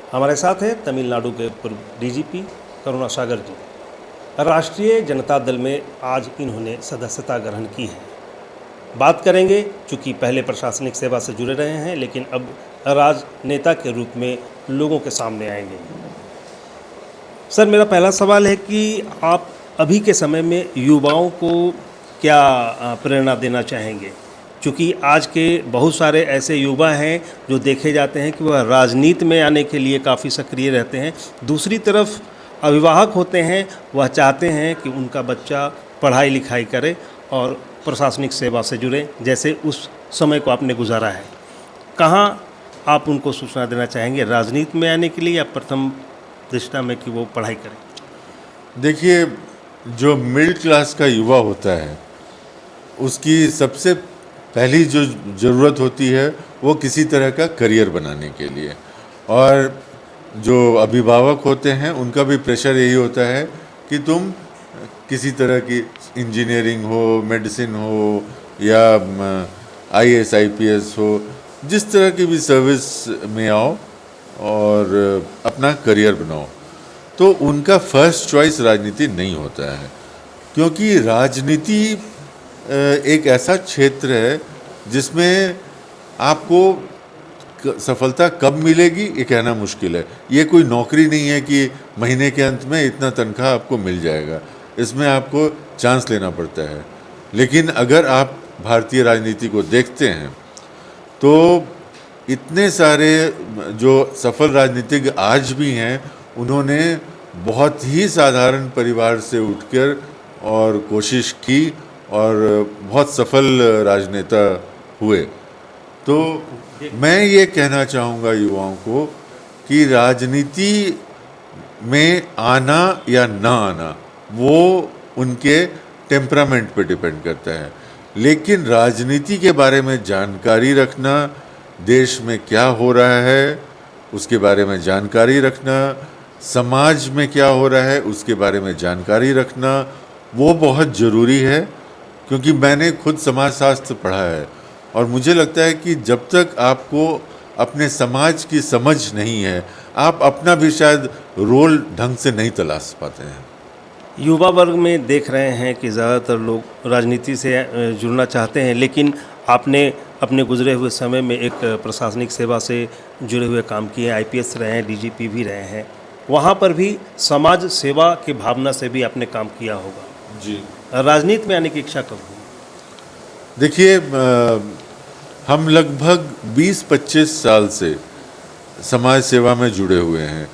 हमारे साथ हैं तमिलनाडु के पूर्व डीजीपी करुणा सागर जी। राष्ट्रीय जनता दल में आज इन्होंने सदस्यता ग्रहण की है। बात करेंगे, चूँकि पहले प्रशासनिक सेवा से जुड़े रहे हैं लेकिन अब राजनेता के रूप में लोगों के सामने आएंगे। सर, मेरा पहला सवाल है कि आप अभी के समय में युवाओं को क्या प्रेरणा देना चाहेंगे? चूँकि आज के बहुत सारे ऐसे युवा हैं जो देखे जाते हैं कि वह राजनीति में आने के लिए काफ़ी सक्रिय रहते हैं। दूसरी तरफ अभिभावक होते हैं, वह चाहते हैं कि उनका बच्चा पढ़ाई लिखाई करे और प्रशासनिक सेवा से जुड़े, जैसे उस समय को आपने गुजारा है। कहाँ आप उनको सूचना देना चाहेंगे, राजनीति में आने के लिए या प्रथम दृष्टा में कि वो पढ़ाई करें? देखिए, जो मिडिल क्लास का युवा होता है उसकी सबसे पहली जो ज़रूरत होती है वो किसी तरह का करियर बनाने के लिए, और जो अभिभावक होते हैं उनका भी प्रेशर यही होता है कि तुम किसी तरह की इंजीनियरिंग हो, मेडिसिन हो या आईएएस आईपीएस हो, जिस तरह की भी सर्विस में आओ और अपना करियर बनाओ। तो उनका फर्स्ट चॉइस राजनीति नहीं होता है, क्योंकि राजनीति एक ऐसा क्षेत्र है जिसमें आपको सफलता कब मिलेगी ये कहना मुश्किल है। ये कोई नौकरी नहीं है कि महीने के अंत में इतना तनख्वाह आपको मिल जाएगा। इसमें आपको चांस लेना पड़ता है। लेकिन अगर आप भारतीय राजनीति को देखते हैं तो इतने सारे जो सफल राजनीतिज्ञ आज भी हैं, उन्होंने बहुत ही साधारण परिवार से उठकर और कोशिश की और बहुत सफल राजनेता हुए। तो मैं ये कहना चाहूँगा युवाओं को कि राजनीति में आना या ना आना वो उनके टेम्परामेंट पे डिपेंड करता है, लेकिन राजनीति के बारे में जानकारी रखना, देश में क्या हो रहा है उसके बारे में जानकारी रखना, समाज में क्या हो रहा है उसके बारे में जानकारी रखना, वो बहुत ज़रूरी है। क्योंकि मैंने खुद समाजशास्त्र पढ़ा है और मुझे लगता है कि जब तक आपको अपने समाज की समझ नहीं है, आप अपना भी शायद रोल ढंग से नहीं तलाश पाते हैं। युवा वर्ग में देख रहे हैं कि ज़्यादातर लोग राजनीति से जुड़ना चाहते हैं, लेकिन आपने अपने गुजरे हुए समय में एक प्रशासनिक सेवा से जुड़े हुए काम किए, आईपीएस रहे हैं, डीजीपी भी रहे हैं। वहाँ पर भी समाज सेवा की भावना से भी आपने काम किया होगा जी। राजनीति में आने की इच्छा कब हुई? देखिए, हम लगभग 20-25 साल से समाज सेवा में जुड़े हुए हैं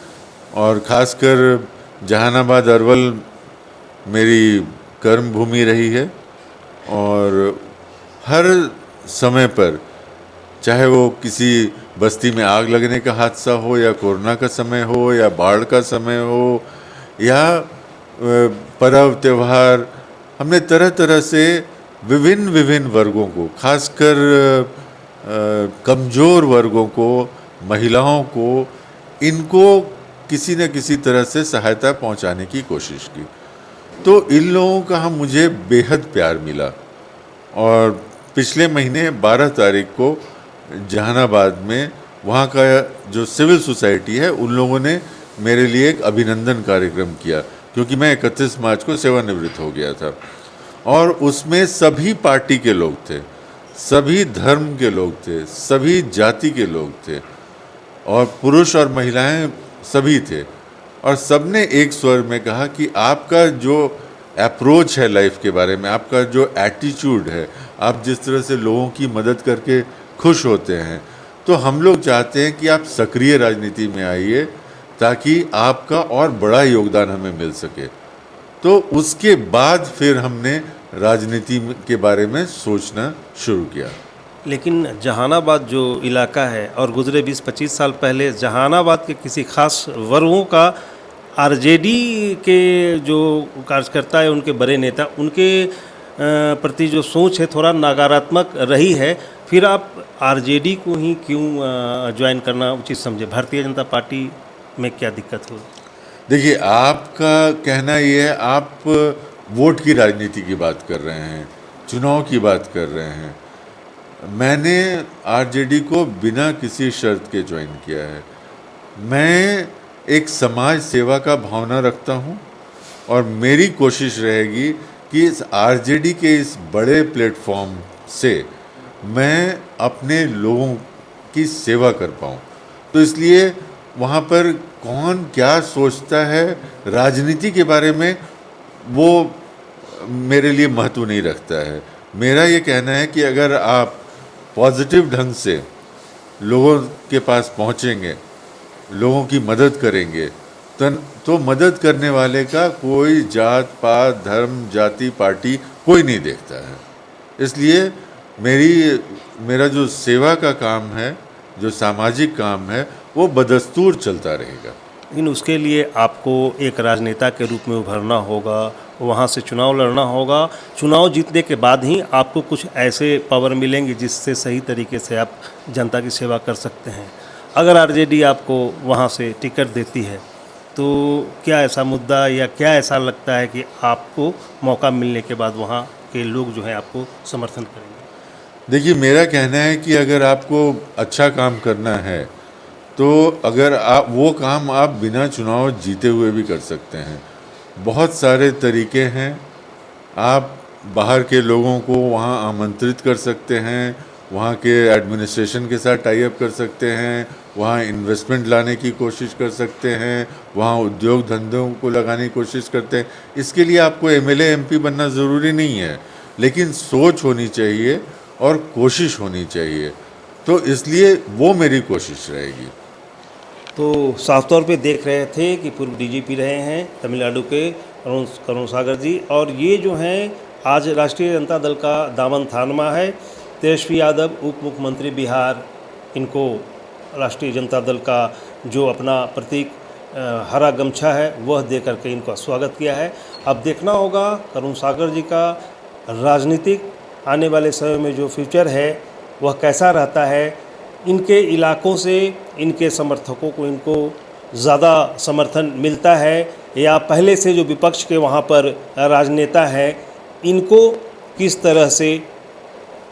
और ख़ासकर जहानाबाद अरवल मेरी कर्म भूमि रही है और हर समय पर, चाहे वो किसी बस्ती में आग लगने का हादसा हो या कोरोना का समय हो या बाढ़ का समय हो या पर्व त्यौहार, हमने तरह तरह से विभिन्न वर्गों को, खासकर कमज़ोर वर्गों को, महिलाओं को, इनको किसी न किसी तरह से सहायता पहुंचाने की कोशिश की। तो इन लोगों का मुझे बेहद प्यार मिला और पिछले महीने 12 तारीख को जहानाबाद में वहाँ का जो सिविल सोसाइटी है उन लोगों ने मेरे लिए एक अभिनंदन कार्यक्रम किया, क्योंकि मैं 31 मार्च को सेवानिवृत्त हो गया था। और उसमें सभी पार्टी के लोग थे, सभी धर्म के लोग थे, सभी जाति के लोग थे और पुरुष और महिलाएं सभी थे, और सबने एक स्वर में कहा कि आपका जो अप्रोच है लाइफ के बारे में, आपका जो एटीट्यूड है, आप जिस तरह से लोगों की मदद करके खुश होते हैं, तो हम लोग चाहते हैं कि आप सक्रिय राजनीति में आइए ताकि आपका और बड़ा योगदान हमें मिल सके। तो उसके बाद फिर हमने राजनीति के बारे में सोचना शुरू किया। लेकिन जहानाबाद जो इलाका है और गुजरे 20-25 साल पहले जहानाबाद के किसी खास वर्गों का आरजेडी के जो कार्यकर्ता है, उनके बड़े नेता, उनके प्रति जो सोच है थोड़ा नकारात्मक रही है। फिर आप आरजेडी को ही क्यों ज्वाइन करना उचित समझे? भारतीय जनता पार्टी में क्या दिक्कत हुई? देखिए, आपका कहना ये है, आप वोट की राजनीति की बात कर रहे हैं, चुनाव की बात कर रहे हैं। मैंने आरजेडी को बिना किसी शर्त के ज्वाइन किया है मैं एक समाज सेवा का भावना रखता हूँ और मेरी कोशिश रहेगी कि इस आरजेडी के इस बड़े प्लेटफॉर्म से मैं अपने लोगों की सेवा कर पाऊँ। तो इसलिए वहाँ पर कौन क्या सोचता है राजनीति के बारे में, वो मेरे लिए महत्व नहीं रखता है। मेरा ये कहना है कि अगर आप पॉजिटिव ढंग से लोगों के पास पहुँचेंगे, लोगों की मदद करेंगे, तो मदद करने वाले का कोई जात पात धर्म जाति पार्टी कोई नहीं देखता है। इसलिए मेरा जो सेवा का काम है, जो सामाजिक काम है, वो बदस्तूर चलता रहेगा। लेकिन उसके लिए आपको एक राजनेता के रूप में उभरना होगा, वहाँ से चुनाव लड़ना होगा। चुनाव जीतने के बाद ही आपको कुछ ऐसे पावर मिलेंगे जिससे सही तरीके से आप जनता की सेवा कर सकते हैं। अगर आरजेडी आपको वहाँ से टिकट देती है तो क्या ऐसा मुद्दा या क्या ऐसा लगता है कि आपको मौका मिलने के बाद वहाँ के लोग जो हैं आपको समर्थन करेंगे? देखिए, मेरा कहना है कि अगर आपको अच्छा काम करना है तो अगर आप वो काम आप बिना चुनाव जीते हुए भी कर सकते हैं। बहुत सारे तरीके हैं। आप बाहर के लोगों को वहाँ आमंत्रित कर सकते हैं, वहाँ के एडमिनिस्ट्रेशन के साथ टाई अप कर सकते हैं, वहाँ इन्वेस्टमेंट लाने की कोशिश कर सकते हैं, वहाँ उद्योग धंधों को लगाने की कोशिश करते हैं। इसके लिए आपको एमएलए एमपी बनना ज़रूरी नहीं है, लेकिन सोच होनी चाहिए और कोशिश होनी चाहिए। तो इसलिए वो मेरी कोशिश रहेगी। तो साफ तौर पे देख रहे थे कि पूर्व डीजीपी रहे हैं तमिलनाडु के करुण सागर जी, और ये जो हैं आज राष्ट्रीय जनता दल का दामन थामा है। तेजस्वी यादव उप मुख्यमंत्री बिहार, इनको राष्ट्रीय जनता दल का जो अपना प्रतीक हरा गमछा है वह दे करके इनका स्वागत किया है। अब देखना होगा करुण सागर जी का राजनीतिक आने वाले समय में जो फ्यूचर है वह कैसा रहता है। इनके इलाकों से इनके समर्थकों को इनको ज़्यादा समर्थन मिलता है या पहले से जो विपक्ष के वहाँ पर राजनेता हैं इनको किस तरह से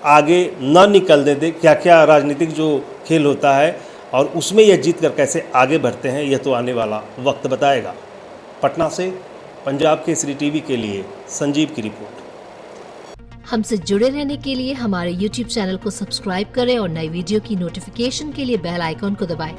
आगे ना निकलने दे, क्या क्या राजनीतिक जो खेल होता है और उसमें यह जीत कर कैसे आगे बढ़ते हैं, यह तो आने वाला वक्त बताएगा। पटना से पंजाब केसरी टीवी के लिए संजीव की रिपोर्ट। हमसे जुड़े रहने के लिए हमारे YouTube चैनल को सब्सक्राइब करें और नई वीडियो की नोटिफिकेशन के लिए बेल आइकॉन को दबाएं।